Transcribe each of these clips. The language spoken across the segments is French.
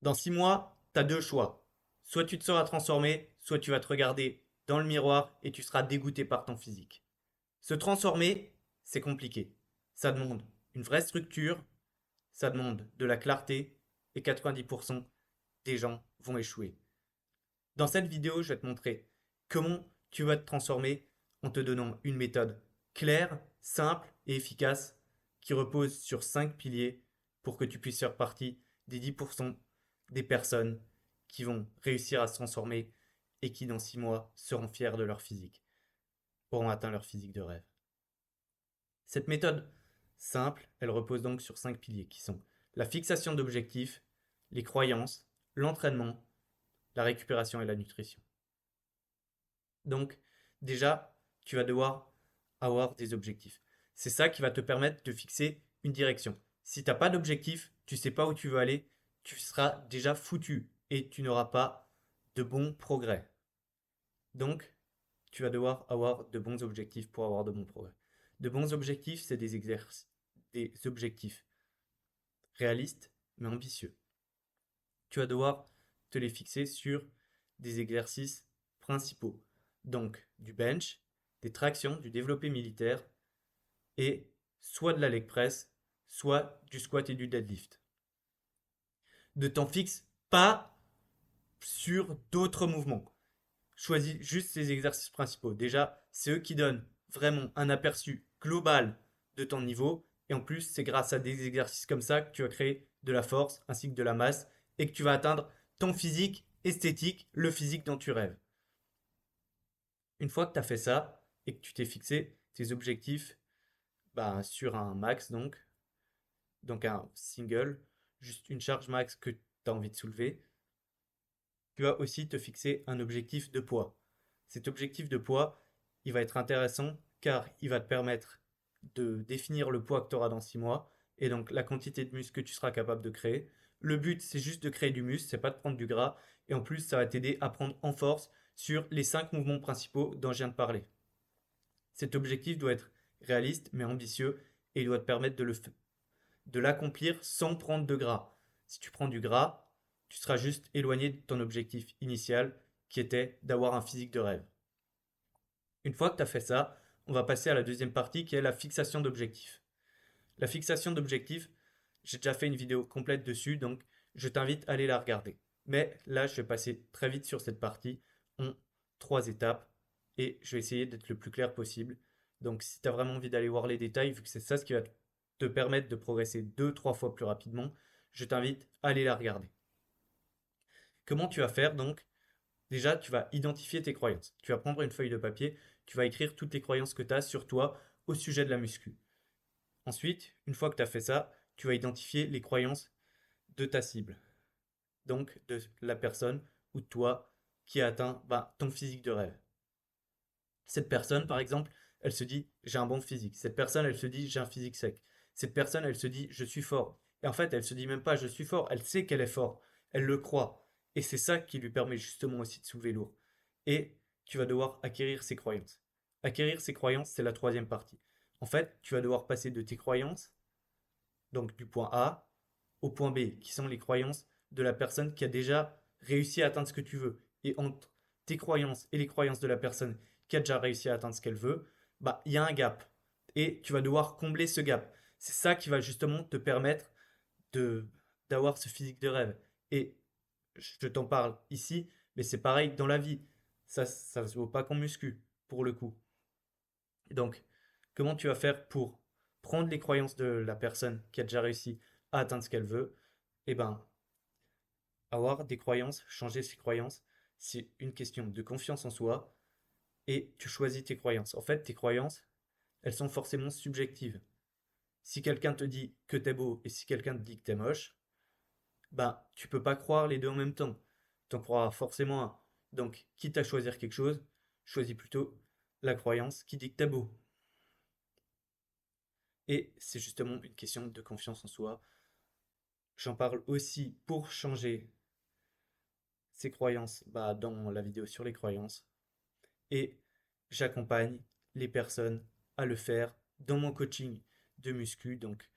Dans 6 mois, tu as deux choix. Soit tu te seras transformé, soit tu vas te regarder dans le miroir et tu seras dégoûté par ton physique. Se transformer, c'est compliqué. Ça demande une vraie structure, ça demande de la clarté et 90% des gens vont échouer. Dans cette vidéo, je vais te montrer comment tu vas te transformer en te donnant une méthode claire, simple et efficace qui repose sur 5 piliers pour que tu puisses faire partie des 10% des personnes qui vont réussir à se transformer et qui dans 6 mois seront fiers de leur physique, auront atteint leur physique de rêve. Cette méthode simple, elle repose donc sur 5 piliers qui sont la fixation d'objectifs, les croyances, l'entraînement, la récupération et la nutrition. Donc, déjà, tu vas devoir avoir des objectifs. C'est ça qui va te permettre de fixer une direction. Si tu n'as pas d'objectif, tu ne sais pas où tu veux aller, tu seras déjà foutu et tu n'auras pas de bons progrès. Donc, tu vas devoir avoir de bons objectifs pour avoir de bons progrès. De bons objectifs, c'est des exercices, des objectifs réalistes mais ambitieux. Tu vas devoir te les fixer sur des exercices principaux. Donc du bench, des tractions, du développé militaire et soit de la leg press, soit du squat et du deadlift. Ne t'en fixe pas sur d'autres mouvements. Choisis juste ces exercices principaux. Déjà, c'est eux qui donnent vraiment un aperçu global de ton niveau. Et en plus, c'est grâce à des exercices comme ça que tu vas créer de la force ainsi que de la masse et que tu vas atteindre ton physique esthétique, le physique dont tu rêves. Une fois que tu as fait ça et que tu t'es fixé tes objectifs sur un max, donc un single, juste une charge max que tu as envie de soulever, tu vas aussi te fixer un objectif de poids. Cet objectif de poids, il va être intéressant car il va te permettre de définir le poids que tu auras dans 6 mois et donc la quantité de muscle que tu seras capable de créer. Le but, c'est juste de créer du muscle, c'est pas de prendre du gras et en plus, ça va t'aider à prendre en force sur les 5 mouvements principaux dont je viens de parler. Cet objectif doit être réaliste mais ambitieux et il doit te permettre de l'accomplir sans prendre de gras. Si tu prends du gras, tu seras juste éloigné de ton objectif initial qui était d'avoir un physique de rêve. Une fois que tu as fait ça, on va passer à la deuxième partie qui est la fixation d'objectifs. La fixation d'objectifs, j'ai déjà fait une vidéo complète dessus, donc je t'invite à aller la regarder. Mais là, je vais passer très vite sur cette partie en 3 étapes et je vais essayer d'être le plus clair possible. Donc, si tu as vraiment envie d'aller voir les détails, vu que c'est ça ce qui va te permettre de progresser 2, 3 fois plus rapidement, je t'invite à aller la regarder. Comment tu vas faire donc? Déjà, tu vas identifier tes croyances. Tu vas prendre une feuille de papier, tu vas écrire toutes les croyances que tu as sur toi au sujet de la muscu. Ensuite, une fois que tu as fait ça, tu vas identifier les croyances de ta cible, donc de la personne ou de toi qui a atteint ton physique de rêve. Cette personne, par exemple, elle se dit j'ai un bon physique. Cette personne, elle se dit j'ai un physique sec. Cette personne, elle se dit je suis fort. Et en fait, elle se dit même pas je suis fort, elle sait qu'elle est forte. Elle le croit. Et c'est ça qui lui permet justement aussi de soulever lourd. Et tu vas devoir acquérir ses croyances. Acquérir ses croyances, c'est la troisième partie. En fait, tu vas devoir passer de tes croyances, donc du point A, au point B, qui sont les croyances de la personne qui a déjà réussi à atteindre ce que tu veux. Et entre tes croyances et les croyances de la personne qui a déjà réussi à atteindre ce qu'elle veut, il y a un gap. Et tu vas devoir combler ce gap. C'est ça qui va justement te permettre de d'avoir ce physique de rêve. Et je t'en parle ici, mais c'est pareil dans la vie. Ça se vaut pas qu'en muscu, pour le coup. Donc, comment tu vas faire pour prendre les croyances de la personne qui a déjà réussi à atteindre ce qu'elle veut? Eh ben, avoir des croyances, changer ses croyances, c'est une question de confiance en soi et tu choisis tes croyances. En fait, tes croyances, elles sont forcément subjectives. Si quelqu'un te dit que t'es beau et si quelqu'un te dit que t'es moche, tu peux pas croire les deux en même temps. T'en croiras forcément un. Donc, quitte à choisir quelque chose, choisis plutôt la croyance qui dit que t'es beau. Et c'est justement une question de confiance en soi. J'en parle aussi pour changer ses croyances dans la vidéo sur les croyances. Et j'accompagne les personnes à le faire dans mon coaching de muscu. Donc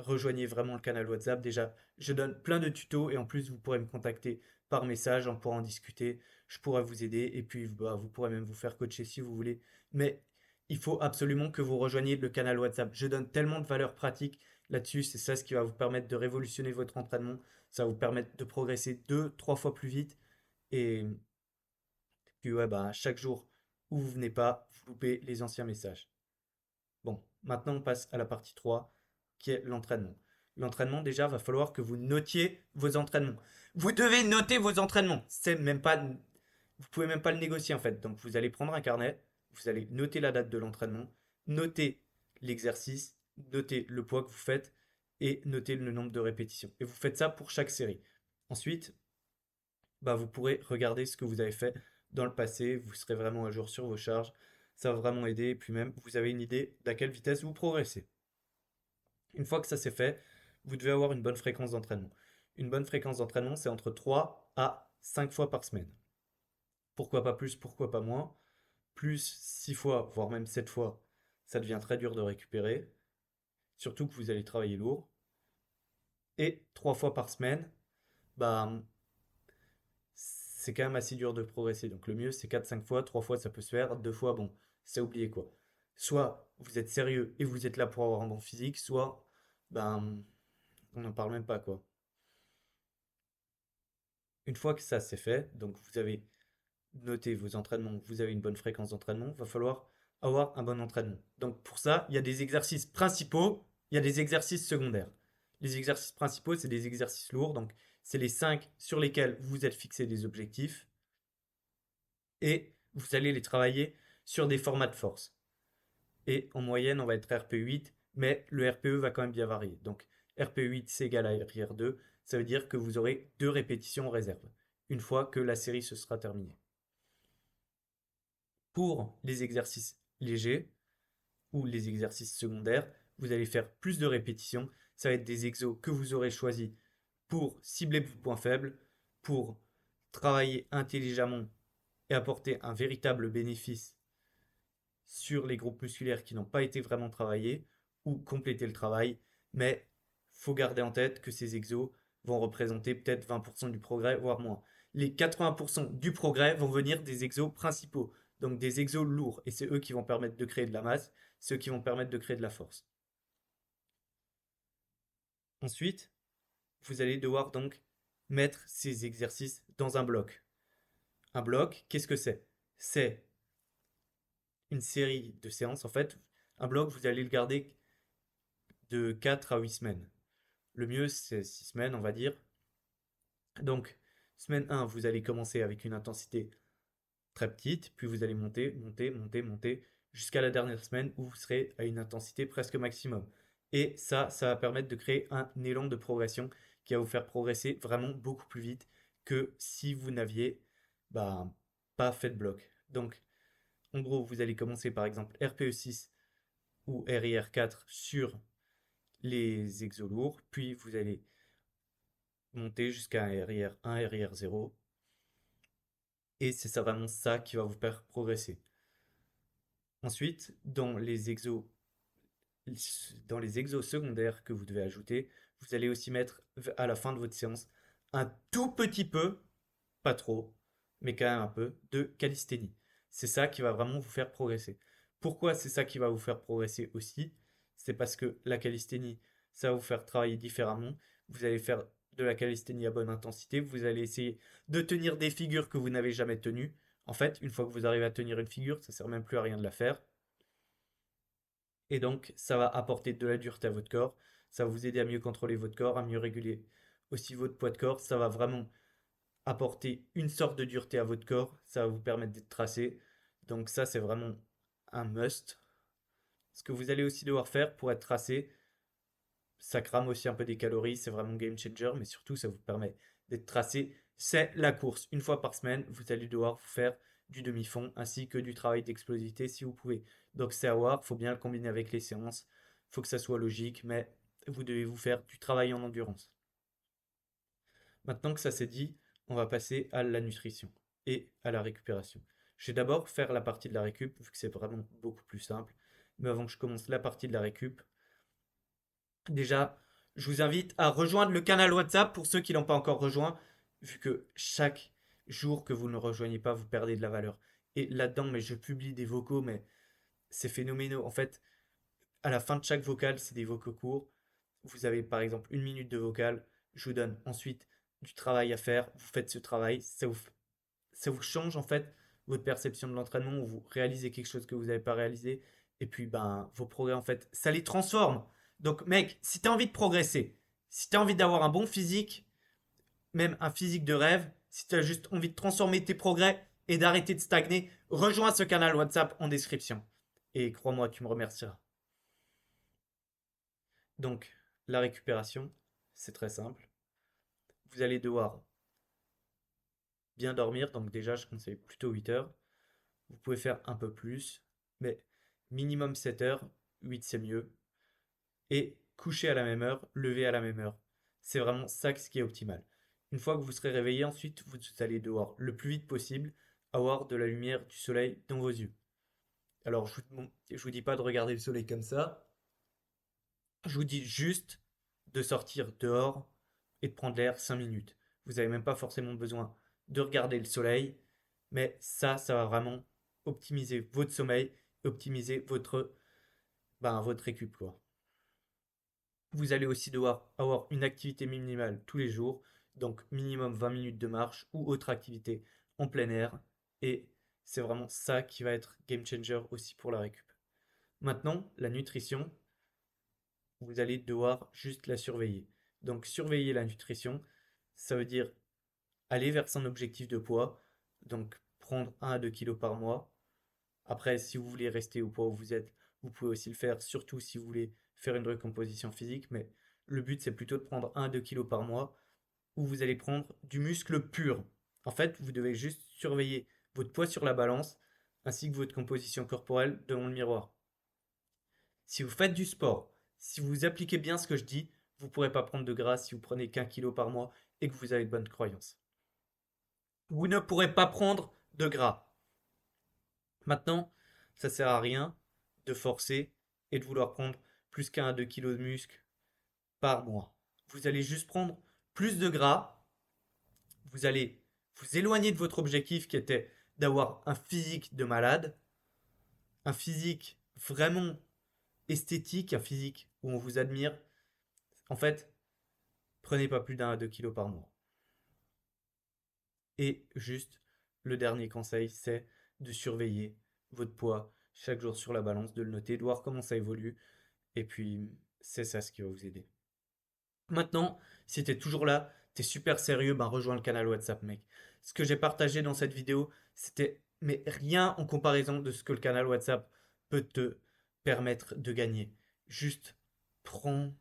rejoignez vraiment le canal WhatsApp. Déjà, je donne plein de tutos et en plus, vous pourrez me contacter par message, on pourra en discuter, je pourrai vous aider et puis bah, vous pourrez même vous faire coacher si vous voulez. Mais il faut absolument que vous rejoigniez le canal WhatsApp. Je donne tellement de valeurs pratiques là-dessus, c'est ça ce qui va vous permettre de révolutionner votre entraînement, ça va vous permettre de progresser deux, trois fois plus vite et puis ouais, bah, chaque jour où vous venez pas, vous loupez les anciens messages. Bon, maintenant on passe à la partie 3, qui est l'entraînement. L'entraînement, déjà, va falloir que vous notiez vos entraînements. Vous devez noter vos entraînements. C'est même pas, vous pouvez même pas le négocier en fait. Donc vous allez prendre un carnet, vous allez noter la date de l'entraînement, noter l'exercice, noter le poids que vous faites et noter le nombre de répétitions. Et vous faites ça pour chaque série. Ensuite, bah, vous pourrez regarder ce que vous avez fait dans le passé, vous serez vraiment à jour sur vos charges, ça va vraiment aider, et puis même, vous avez une idée d'à quelle vitesse vous progressez. Une fois que ça c'est fait, vous devez avoir une bonne fréquence d'entraînement. Une bonne fréquence d'entraînement, c'est entre 3 à 5 fois par semaine. Pourquoi pas plus, pourquoi pas moins? Plus 6 fois, voire même 7 fois, ça devient très dur de récupérer, surtout que vous allez travailler lourd. Et 3 fois par semaine, bah, c'est quand même assez dur de progresser. Donc le mieux, c'est 4-5 fois, 3 fois ça peut se faire, 2 fois, bon, c'est oublié quoi. Soit vous êtes sérieux et vous êtes là pour avoir un bon physique, soit ben on n'en parle même pas quoi. Une fois que ça c'est fait, donc vous avez noté vos entraînements, vous avez une bonne fréquence d'entraînement, il va falloir avoir un bon entraînement. Donc pour ça, il y a des exercices principaux, il y a des exercices secondaires. Les exercices principaux, c'est des exercices lourds, donc c'est les 5 sur lesquels vous êtes fixé des objectifs et vous allez les travailler sur des formats de force. Et en moyenne, on va être RP8, mais le RPE va quand même bien varier. Donc RP8, c'est égal à RIR2, ça veut dire que vous aurez 2 répétitions en réserve, une fois que la série se sera terminée. Pour les exercices légers ou les exercices secondaires, vous allez faire plus de répétitions. Ça va être des exos que vous aurez choisis pour cibler vos points faibles, pour travailler intelligemment et apporter un véritable bénéfice sur les groupes musculaires qui n'ont pas été vraiment travaillés ou compléter le travail. Mais faut garder en tête que ces exos vont représenter peut-être 20% du progrès, voire moins. Les 80% du progrès vont venir des exos principaux, donc des exos lourds, et c'est eux qui vont permettre de créer de la masse, ceux qui vont permettre de créer de la force. Ensuite, vous allez devoir donc mettre ces exercices dans un bloc. Un bloc, qu'est-ce que c'est? C'est une série de séances. En fait, un bloc, vous allez le garder de 4 à 8 semaines. Le mieux, c'est 6 semaines, on va dire. Donc, semaine 1, vous allez commencer avec une intensité très petite, puis vous allez monter, monter, monter, monter, jusqu'à la dernière semaine où vous serez à une intensité presque maximum. Et ça va permettre de créer un élan de progression qui va vous faire progresser vraiment beaucoup plus vite que si vous n'aviez bah, pas fait de bloc. Donc, en gros, vous allez commencer par exemple RPE6 ou RIR4 sur les exos lourds, puis vous allez monter jusqu'à un RIR1, RIR0, et c'est ça vraiment ça qui va vous faire progresser. Ensuite, dans les exos secondaires que vous devez ajouter, vous allez aussi mettre à la fin de votre séance un tout petit peu, pas trop, mais quand même un peu, de calisthénie. C'est ça qui va vraiment vous faire progresser. Pourquoi c'est ça qui va vous faire progresser aussi? C'est parce que la calisthénie, ça va vous faire travailler différemment. Vous allez faire de la calisthénie à bonne intensité. Vous allez essayer de tenir des figures que vous n'avez jamais tenues. En fait, une fois que vous arrivez à tenir une figure, ça ne sert même plus à rien de la faire. Et donc, ça va apporter de la dureté à votre corps. Ça va vous aider à mieux contrôler votre corps, à mieux réguler aussi votre poids de corps. Ça va vraiment apporter une sorte de dureté à votre corps. Ça va vous permettre d'être tracé. Donc ça, c'est vraiment un must. Ce que vous allez aussi devoir faire pour être tracé, ça crame aussi un peu des calories. C'est vraiment game changer. Mais surtout, ça vous permet d'être tracé. C'est la course. Une fois par semaine, vous allez devoir vous faire du demi-fond ainsi que du travail d'explosivité si vous pouvez. Donc c'est à voir. Il faut bien le combiner avec les séances. Il faut que ça soit logique. Mais vous devez vous faire du travail en endurance. Maintenant que ça c'est dit, on va passer à la nutrition et à la récupération. Je vais d'abord faire la partie de la récup, vu que c'est vraiment beaucoup plus simple. Mais avant que je commence la partie de la récup, déjà, Je vous invite à rejoindre le canal WhatsApp pour ceux qui ne l'ont pas encore rejoint, vu que chaque jour que vous ne le rejoignez pas, vous perdez de la valeur. Et là-dedans, mais je publie des vocaux, mais c'est phénoménal. En fait, à la fin de chaque vocal, c'est des vocaux courts. Vous avez par exemple 1 minute de vocal. Je vous donne ensuite du travail à faire. Vous faites ce travail. Ça vous change en fait votre perception de l'entraînement. Où vous réalisez quelque chose que vous n'avez pas réalisé. Et puis, ben, vos progrès, en fait, ça les transforme. Donc, mec, si tu as envie de progresser, si tu as envie d'avoir un bon physique, même un physique de rêve, si tu as juste envie de transformer tes progrès et d'arrêter de stagner, rejoins ce canal WhatsApp en description. Et crois-moi, tu me remercieras. Donc, la récupération, c'est très simple. Vous allez devoir bien dormir. Donc, déjà, je conseille plutôt 8 heures. Vous pouvez faire un peu plus, mais minimum 7 heures. 8 c'est mieux. Et coucher à la même heure, lever à la même heure. C'est vraiment ça ce qui est optimal. Une fois que vous serez réveillé, ensuite, vous allez devoir le plus vite possible avoir de la lumière du soleil dans vos yeux. Alors, je vous dis pas de regarder le soleil comme ça. Je vous dis juste de sortir dehors et de prendre l'air 5 minutes. Vous n'avez même pas forcément besoin de regarder le soleil, mais ça va vraiment optimiser votre sommeil, optimiser votre récup, quoi. Vous allez aussi devoir avoir une activité minimale tous les jours, donc minimum 20 minutes de marche ou autre activité en plein air. Et c'est vraiment ça qui va être game changer aussi pour la récup. Maintenant, la nutrition, vous allez devoir juste la surveiller. Donc surveiller la nutrition, ça veut dire aller vers son objectif de poids, donc prendre 1 à 2 kilos par mois. Après, si vous voulez rester au poids où vous êtes, vous pouvez aussi le faire, surtout si vous voulez faire une recomposition physique, mais le but c'est plutôt de prendre 1 à 2 kilos par mois, où vous allez prendre du muscle pur. En fait, vous devez juste surveiller votre poids sur la balance, ainsi que votre composition corporelle devant le miroir. Si vous faites du sport, si vous appliquez bien ce que je dis, vous ne pourrez pas prendre de gras si vous prenez qu'un kilo par mois et que vous avez de bonnes croyances. Vous ne pourrez pas prendre de gras. Maintenant, ça ne sert à rien de forcer et de vouloir prendre plus qu'un à 2 kilos de muscle par mois. Vous allez juste prendre plus de gras, vous allez vous éloigner de votre objectif qui était d'avoir un physique de malade, un physique vraiment esthétique, un physique où on vous admire. En fait, prenez pas plus d'1 à 2 kilos par mois. Et juste, le dernier conseil, c'est de surveiller votre poids chaque jour sur la balance, de le noter, de voir comment ça évolue. Et puis, c'est ça ce qui va vous aider. Maintenant, si t'es toujours là, t'es super sérieux, ben rejoins le canal WhatsApp, mec. Ce que j'ai partagé dans cette vidéo, c'était mais rien en comparaison de ce que le canal WhatsApp peut te permettre de gagner. Juste prends,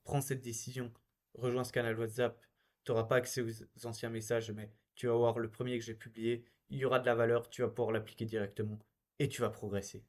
prends cette décision. Rejoins ce canal WhatsApp. Tu n'auras pas accès aux anciens messages, mais tu vas voir le premier que j'ai publié. Il y aura de la valeur, tu vas pouvoir l'appliquer directement et tu vas progresser.